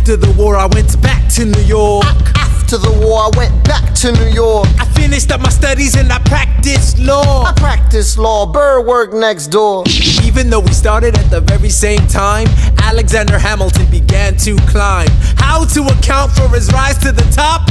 After the war, I went back to New York. After the war, I went back to New York. I finished up my studies and I practiced law. I practiced law, Burr worked next door. Even though we started at the very same time, Alexander Hamilton began to climb. How to account for his rise to the top?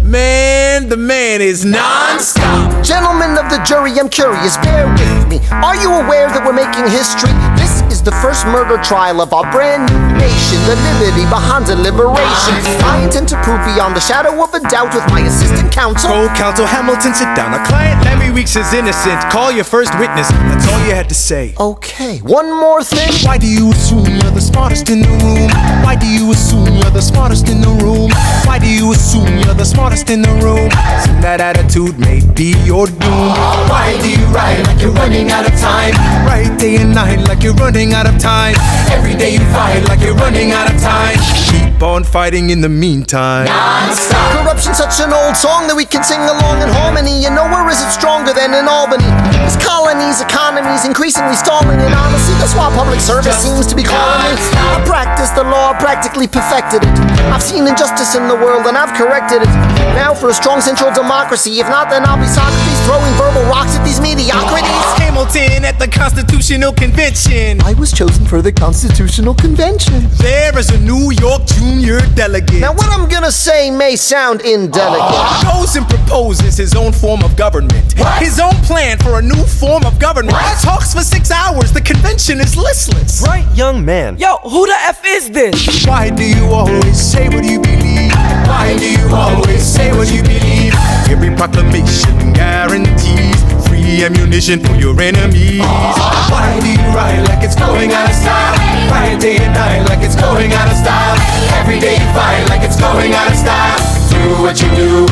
Man, the man is non-stop. Gentlemen of the jury, I'm curious, bear with me. Are you aware that we're making history? This is the first murder trial of our brand new nation, the liberty behind deliberation. I intend to prove beyond the shadow of a doubt with my assistant counsel. Co-counsel Hamilton, sit down. Our client Lemmy Weeks is innocent. Call your first witness. That's all you had to say. Okay, one more thing. Why do you assume you're the smartest in the room? Why do you assume you're the smartest in the room? Why do you assume you're the smartest in the room? Soon that attitude may be your doom. Why do you write like you're running out of time? Write day and night like you're running out of time. Every day you fight like you're running out of time. Keep on fighting in the meantime. Non-stop. Corruption's such an old song that we can sing along in harmony. And nowhere is it stronger than in Albany. As colonies, economies increasingly stalling. And honestly, that's why public service seems to be calling me. I practiced the law, practically perfected it. I've seen injustice in the world and I've corrected it. Now for a strong central democracy. If not, then I'll be Socrates throwing verbal rocks at these mediocrities. Hamilton at the Constitutional Convention. I was chosen for the Constitutional Convention. There is a New York junior delegate. Now what I'm gonna say may sound indelicate. Goes and proposes his own form of government. His own plan for a new form of government. Talks for 6 hours. The convention is listless. Bright young man. Yo, who the F is this? Why do you always say what you believe? Why do you always say what you believe? Every proclamation guarantees free ammunition for your enemies. Why do you write like it's going out of style? Write day and night like it's going out of style. Every day you fight like it's going out of style. Do what you do.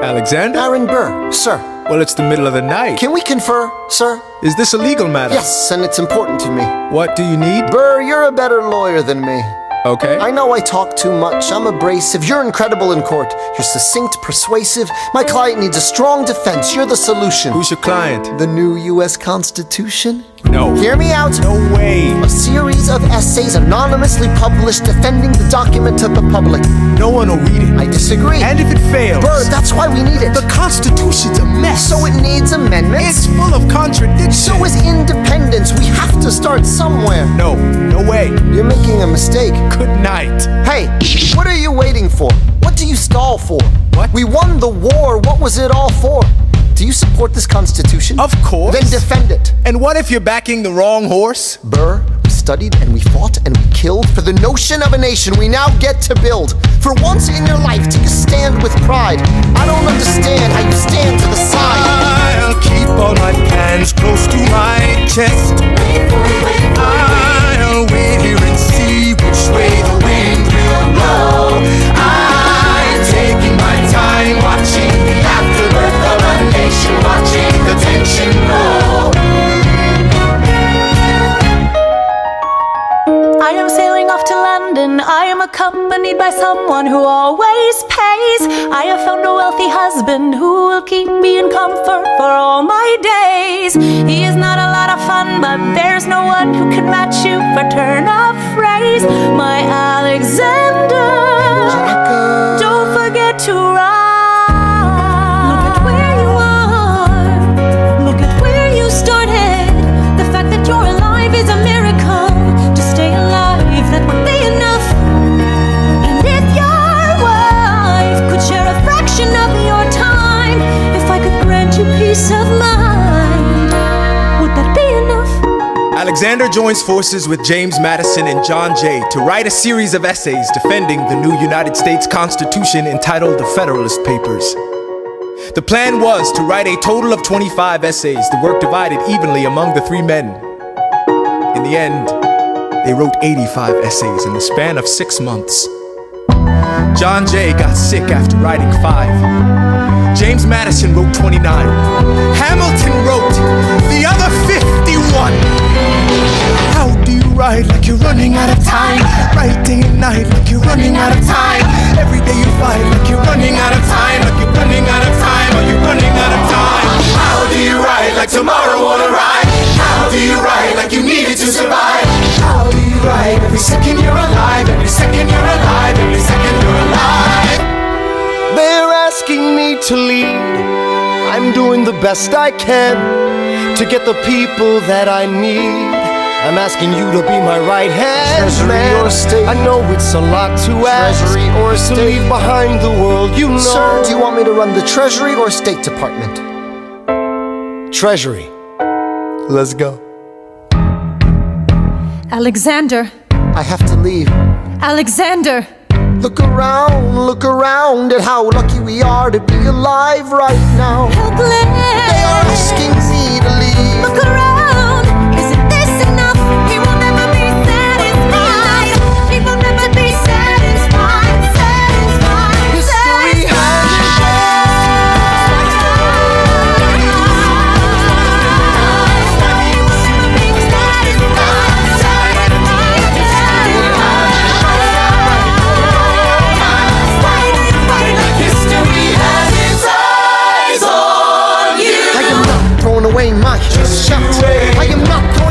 Alexander? Aaron Burr, sir. Well, it's the middle of the night. Can we confer, sir? Is this a legal matter? Yes, and it's important to me. What do you need? Burr, you're a better lawyer than me. Okay. I know I talk too much, I'm abrasive. You're incredible in court. You're succinct, persuasive. My client needs a strong defense. You're the solution. Who's your client? The new U.S. Constitution? No. Hear me out. No way. A series of essays anonymously published defending the document to the public. No one will read it. I disagree. And if it fails? Burr, that's why we need it. The Constitution's a mess. So it needs amendments. It's full of contradictions. So is independence. We have to start somewhere. No. No way. You're making a mistake. Good night. Hey, what are you waiting for? What do you stall for? What? We won the war. What was it all for? Do you support this Constitution? Of course. Then defend it. And what if you're backing the wrong horse? Burr, we studied and we fought and we killed for the notion of a nation we now get to build. For once in your life, take a stand with pride. I don't understand how you stand to the side. I'll keep all my plans close to my chest. I'll wait here and see which way the wind will blow. I'm taking my time watching the afterbirth of a nation, watching the tension grow. I am sailing off to London. I am accompanied by someone who always pays. I have found a wealthy husband who will keep me in comfort for all my days. He is not a lot of fun, but there's no one who can match you for turn of phrase. My Alexander, don't forget to ride. Look at where you are. Look at where you started. The fact that you're alive is a miracle. To stay alive, that would be enough. And if your wife could share a fraction of your time, if I could grant you peace of mind, would that be enough? Alexander joins forces with James Madison and John Jay to write a series of essays defending the new United States Constitution entitled The Federalist Papers. The plan was to write a total of 25 essays, the work divided evenly among the three men. In the end, they wrote 85 essays in the span of 6 months. John Jay got sick after writing 5. James Madison wrote 29. Hamilton wrote the other 51. How do you write like you're running out of time? Write day and night like you're running out of time. Every day you fight like you're running out of time. Like you're running out of time. Or you're running out of time. How do you write like tomorrow won't arrive? How do you write like you need it to survive? How do you write every second you're alive? Every second you're alive, every second you're alive. They're asking me to lead. I'm doing the best I can to get the people that I need. I'm asking you to be my right hand, Treasury or state? I know it's a lot to ask. Treasury or to state? leave behind the world, you know. Sir, do you want me to run the Treasury or State Department? Treasury. Let's go. Alexander, I have to leave. Alexander. Look around at how lucky we are to be alive right now. Helpless. They are asking me to leave. Look around. Isn't this enough? He will never be satisfied. He will never be satisfied. Satisfied. History I am not throwing away my shot. I am not throwing